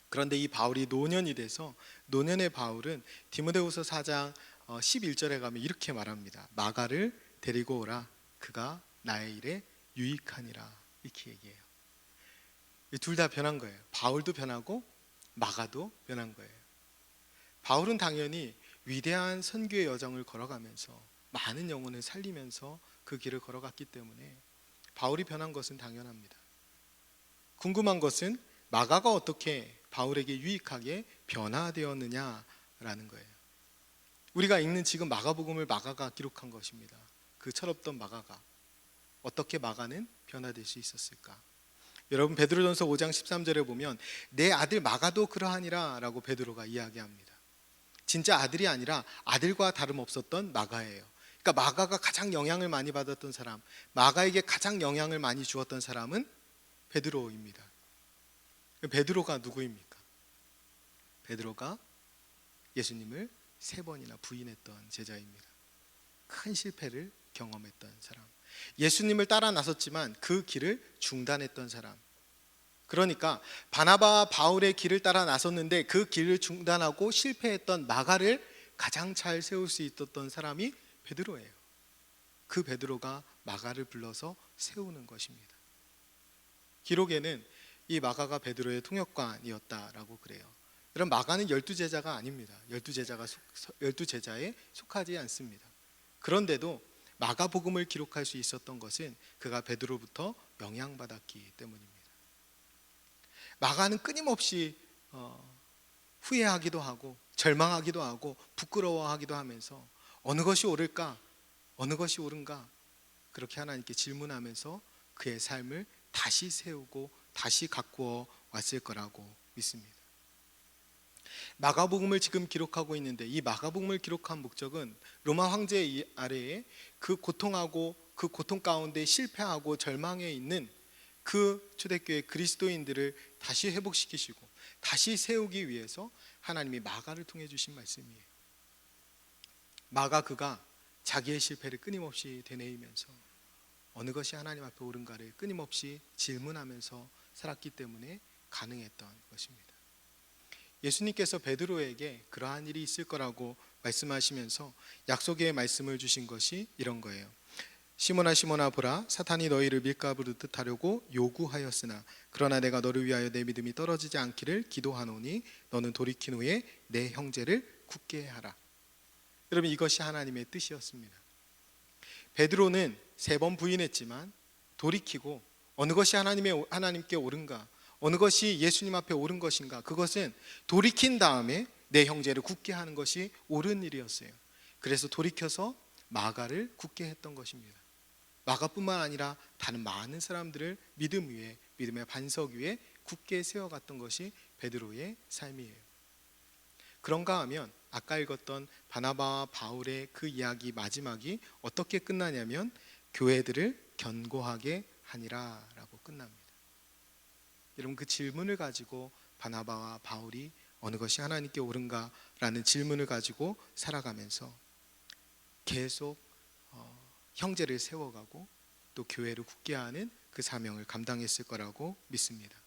A: 그런데 이 바울이 노년이 돼서, 노년의 바울은 디모데후서 4장 11절에 가면 이렇게 말합니다. 마가를 데리고 오라, 그가 나의 일에 유익하니라, 이렇게 얘기해요. 둘 다 변한 거예요. 바울도 변하고 마가도 변한 거예요. 바울은 당연히 위대한 선교의 여정을 걸어가면서 많은 영혼을 살리면서 그 길을 걸어갔기 때문에 바울이 변한 것은 당연합니다. 궁금한 것은 마가가 어떻게 바울에게 유익하게 변화되었느냐라는 거예요. 우리가 읽는 지금 마가복음을 마가가 기록한 것입니다. 그 철없던 마가가 어떻게 마가는 변화될 수 있었을까? 여러분, 베드로전서 5장 13절에 보면 내 아들 마가도 그러하니라 라고 베드로가 이야기합니다. 진짜 아들이 아니라 아들과 다름없었던 마가예요. 그러니까 마가가 가장 영향을 많이 받았던 사람, 마가에게 가장 영향을 많이 주었던 사람은 베드로입니다. 베드로가 누구입니까? 베드로가 예수님을 3번이나 부인했던 제자입니다. 큰 실패를 경험했던 사람, 예수님을 따라 나섰지만 그 길을 중단했던 사람. 그러니까 바나바와 바울의 길을 따라 나섰는데 그 길을 중단하고 실패했던 마가를 가장 잘 세울 수 있었던 사람이 베드로예요. 그 베드로가 마가를 불러서 세우는 것입니다. 기록에는 이 마가가 베드로의 통역관이었다라고 그래요. 여러분, 마가는 12제자가 아닙니다. 12제자에 속하지 않습니다. 그런데도 마가복음을 기록할 수 있었던 것은 그가 베드로부터 영향받았기 때문입니다. 마가는 끊임없이 후회하기도 하고 절망하기도 하고 부끄러워하기도 하면서 어느 것이 옳을까, 어느 것이 옳은가, 그렇게 하나님께 질문하면서 그의 삶을 다시 세우고 다시 가꾸어 왔을 거라고 믿습니다. 마가복음을 지금 기록하고 있는데 이 마가복음을 기록한 목적은 로마 황제 아래에 그 고통하고 그 고통 가운데 실패하고 절망해 있는 그 초대교회 그리스도인들을 다시 회복시키시고 다시 세우기 위해서 하나님이 마가를 통해 주신 말씀이에요. 마가, 그가 자기의 실패를 끊임없이 되뇌이면서 어느 것이 하나님 앞에 옳은가를 끊임없이 질문하면서 살았기 때문에 가능했던 것입니다. 예수님께서 베드로에게 그러한 일이 있을 거라고 말씀하시면서 약속의 말씀을 주신 것이 이런 거예요. 시몬아 시몬아 보라, 사탄이 너희를 밀가부르듯 하려고 요구하였으나 그러나 내가 너를 위하여 내 믿음이 떨어지지 않기를 기도하노니 너는 돌이킨 후에 내 형제를 굳게 하라. 여러분, 이것이 하나님의 뜻이었습니다. 베드로는 3번 부인했지만 돌이키고 어느 것이 하나님께 옳은가, 어느 것이 예수님 앞에 옳은 것인가, 그것은 돌이킨 다음에 내 형제를 굳게 하는 것이 옳은 일이었어요. 그래서 돌이켜서 마가를 굳게 했던 것입니다. 마가뿐만 아니라 다른 많은 사람들을 믿음 위에, 믿음의 반석 위에 굳게 세워갔던 것이 베드로의 삶이에요. 그런가 하면 아까 읽었던 바나바와 바울의 그 이야기 마지막이 어떻게 끝나냐면 교회들을 견고하게 하니라 라고 끝납니다. 여러분, 그 질문을 가지고 바나바와 바울이 어느 것이 하나님께 옳은가 라는 질문을 가지고 살아가면서 계속 형제를 세워가고 또 교회를 굳게 하는 그 사명을 감당했을 거라고 믿습니다.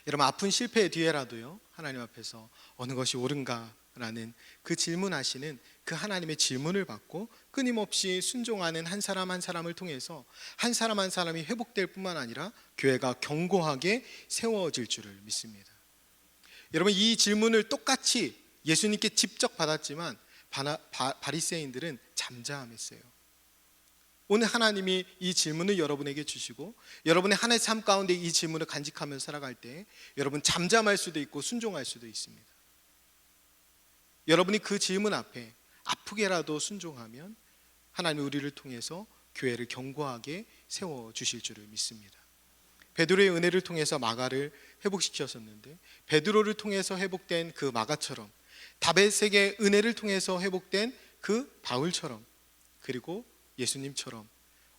A: 여러분, 아픈 실패의 뒤에라도요, 하나님 앞에서 어느 것이 옳은가 라는 그 질문하시는 그 하나님의 질문을 받고 끊임없이 순종하는 한 사람 한 사람을 통해서 한 사람 한 사람이 회복될 뿐만 아니라 교회가 견고하게 세워질 줄을 믿습니다. 여러분, 이 질문을 똑같이 예수님께 직접 받았지만 바리새인들은 잠잠했어요. 오늘 하나님이 이 질문을 여러분에게 주시고 여러분의 한 해 삶 가운데 이 질문을 간직하며 살아갈 때 여러분 잠잠할 수도 있고 순종할 수도 있습니다. 여러분이 그 질문 앞에 아프게라도 순종하면 하나님이 우리를 통해서 교회를 견고하게 세워주실 줄을 믿습니다. 베드로의 은혜를 통해서 마가를 회복시켰었는데 베드로를 통해서 회복된 그 마가처럼, 다벳에게 은혜를 통해서 회복된 그 바울처럼, 그리고 예수님처럼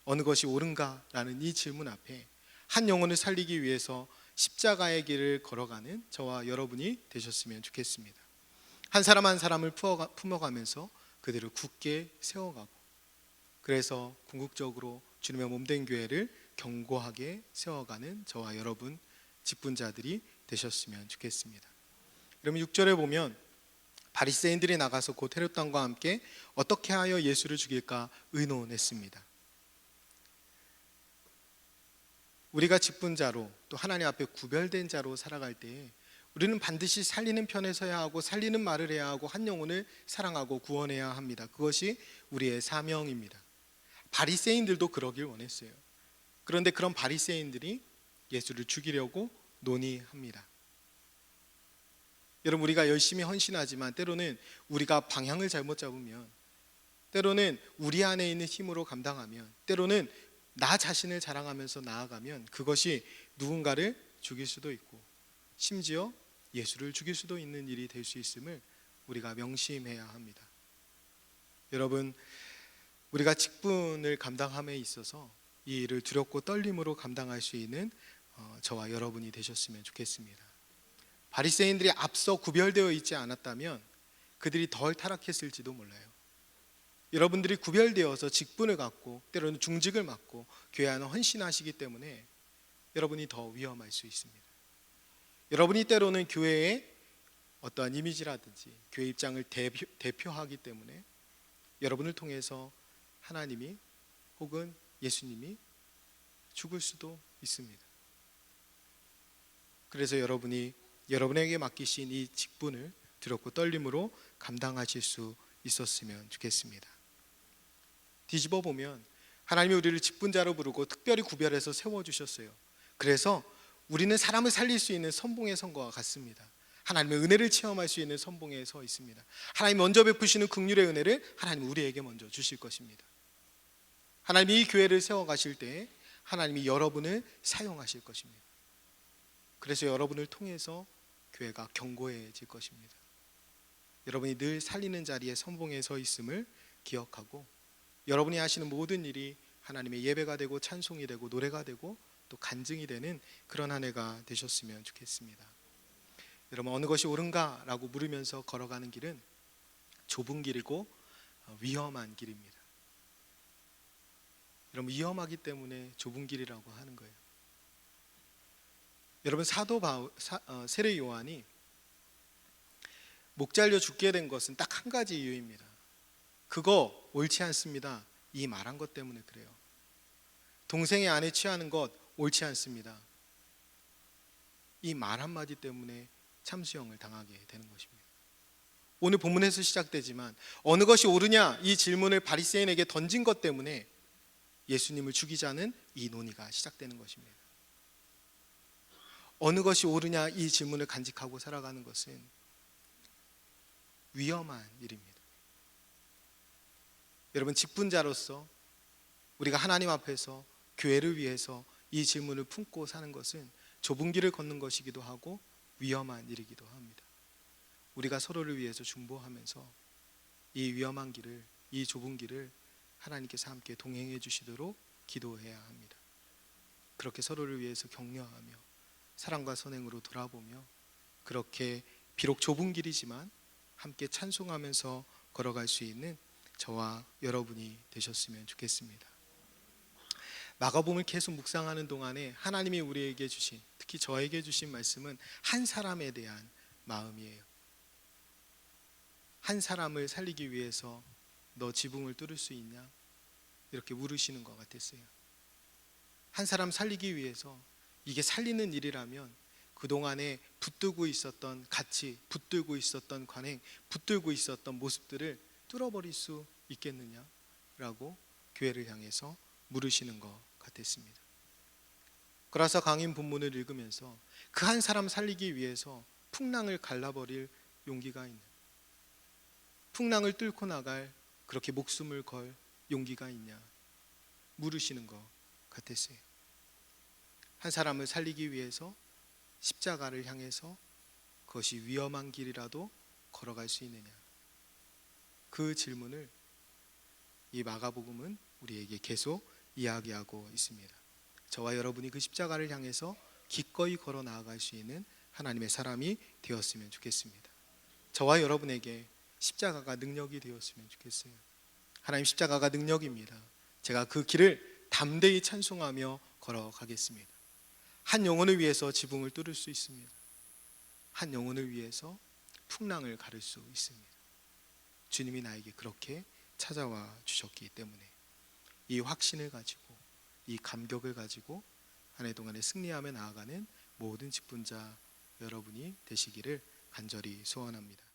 A: 어느 것이 옳은가라는 이 질문 앞에 한 영혼을 살리기 위해서 십자가의 길을 걸어가는 저와 여러분이 되셨으면 좋겠습니다. 한 사람 한 사람을 품어가면서 그들을 굳게 세워가고, 그래서 궁극적으로 주님의 몸된 교회를 견고하게 세워가는 저와 여러분 직분자들이 되셨으면 좋겠습니다. 그러면 6절에 보면 바리새인들이 나가서 곧 헤롯 왕과 함께 어떻게 하여 예수를 죽일까 의논했습니다. 우리가 직분자로 또 하나님 앞에 구별된 자로 살아갈 때에 우리는 반드시 살리는 편에 서야 하고 살리는 말을 해야 하고 한 영혼을 사랑하고 구원해야 합니다. 그것이 우리의 사명입니다. 바리새인들도 그러길 원했어요. 그런데 그런 바리새인들이 예수를 죽이려고 논의합니다. 여러분, 우리가 열심히 헌신하지만 때로는 우리가 방향을 잘못 잡으면, 때로는 우리 안에 있는 힘으로 감당하면, 때로는 나 자신을 자랑하면서 나아가면 그것이 누군가를 죽일 수도 있고 심지어 예수를 죽일 수도 있는 일이 될 수 있음을 우리가 명심해야 합니다. 여러분, 우리가 직분을 감당함에 있어서 이 일을 두렵고 떨림으로 감당할 수 있는 저와 여러분이 되셨으면 좋겠습니다. 바리새인들이 앞서 구별되어 있지 않았다면 그들이 덜 타락했을지도 몰라요. 여러분들이 구별되어서 직분을 갖고 때로는 중직을 맡고 교회 안에 헌신하시기 때문에 여러분이 더 위험할 수 있습니다. 여러분이 때로는 교회의 어떠한 이미지라든지 교회 입장을 대표하기 때문에 여러분을 통해서 하나님이 혹은 예수님이 죽을 수도 있습니다. 그래서 여러분에게 맡기신 이 직분을 두렵고 떨림으로 감당하실 수 있었으면 좋겠습니다. 뒤집어 보면 하나님이 우리를 직분자로 부르고 특별히 구별해서 세워주셨어요. 그래서 우리는 사람을 살릴 수 있는 선봉에 선 것과 같습니다. 하나님의 은혜를 체험할 수 있는 선봉에 서 있습니다. 하나님 먼저 베푸시는 긍휼의 은혜를 하나님 우리에게 먼저 주실 것입니다. 하나님이 이 교회를 세워가실 때 하나님이 여러분을 사용하실 것입니다. 그래서 여러분을 통해서 교회가 견고해질 것입니다. 여러분이 늘 살리는 자리에 선봉에 서 있음을 기억하고 여러분이 하시는 모든 일이 하나님의 예배가 되고 찬송이 되고 노래가 되고 또 간증이 되는 그런 한 해가 되셨으면 좋겠습니다. 여러분, 어느 것이 옳은가라고 물으면서 걸어가는 길은 좁은 길이고 위험한 길입니다. 여러분, 위험하기 때문에 좁은 길이라고 하는 거예요. 여러분, 세례 요한이 목 잘려 죽게 된 것은 딱 한 가지 이유입니다. 그거 옳지 않습니다. 이 말한 것 때문에 그래요. 동생의 아내 취하는 것 옳지 않습니다. 이 말 한마디 때문에 참수형을 당하게 되는 것입니다. 오늘 본문에서 시작되지만 어느 것이 옳으냐 이 질문을 바리새인에게 던진 것 때문에 예수님을 죽이자는 이 논의가 시작되는 것입니다. 어느 것이 옳으냐 이 질문을 간직하고 살아가는 것은 위험한 일입니다. 여러분, 직분자로서 우리가 하나님 앞에서 교회를 위해서 이 질문을 품고 사는 것은 좁은 길을 걷는 것이기도 하고 위험한 일이기도 합니다. 우리가 서로를 위해서 중보하면서 이 위험한 길을, 이 좁은 길을 하나님께서 함께 동행해 주시도록 기도해야 합니다. 그렇게 서로를 위해서 격려하며 사랑과 선행으로 돌아보며 그렇게 비록 좁은 길이지만 함께 찬송하면서 걸어갈 수 있는 저와 여러분이 되셨으면 좋겠습니다. 마가복음을 계속 묵상하는 동안에 하나님이 우리에게 주신, 특히 저에게 주신 말씀은 한 사람에 대한 마음이에요. 한 사람을 살리기 위해서 너 지붕을 뚫을 수 있냐? 이렇게 물으시는 것 같았어요. 한 사람 살리기 위해서 이게 살리는 일이라면 그동안에 붙들고 있었던 가치, 붙들고 있었던 관행, 붙들고 있었던 모습들을 뚫어버릴 수 있겠느냐라고 교회를 향해서 물으시는 것 같았습니다. 그래서 강인 본문을 읽으면서 그 한 사람 살리기 위해서 풍랑을 갈라버릴 용기가 있는, 풍랑을 뚫고 나갈 그렇게 목숨을 걸 용기가 있냐 물으시는 것 같았어요. 한 사람을 살리기 위해서 십자가를 향해서 그것이 위험한 길이라도 걸어갈 수 있느냐, 그 질문을 이 마가복음은 우리에게 계속 이야기하고 있습니다. 저와 여러분이 그 십자가를 향해서 기꺼이 걸어 나아갈 수 있는 하나님의 사람이 되었으면 좋겠습니다. 저와 여러분에게 십자가가 능력이 되었으면 좋겠어요. 하나님, 십자가가 능력입니다. 제가 그 길을 담대히 찬송하며 걸어가겠습니다. 한 영혼을 위해서 지붕을 뚫을 수 있습니다. 한 영혼을 위해서 풍랑을 가를 수 있습니다. 주님이 나에게 그렇게 찾아와 주셨기 때문에 이 확신을 가지고, 이 감격을 가지고 한 해 동안에 승리하며 나아가는 모든 직분자 여러분이 되시기를 간절히 소원합니다.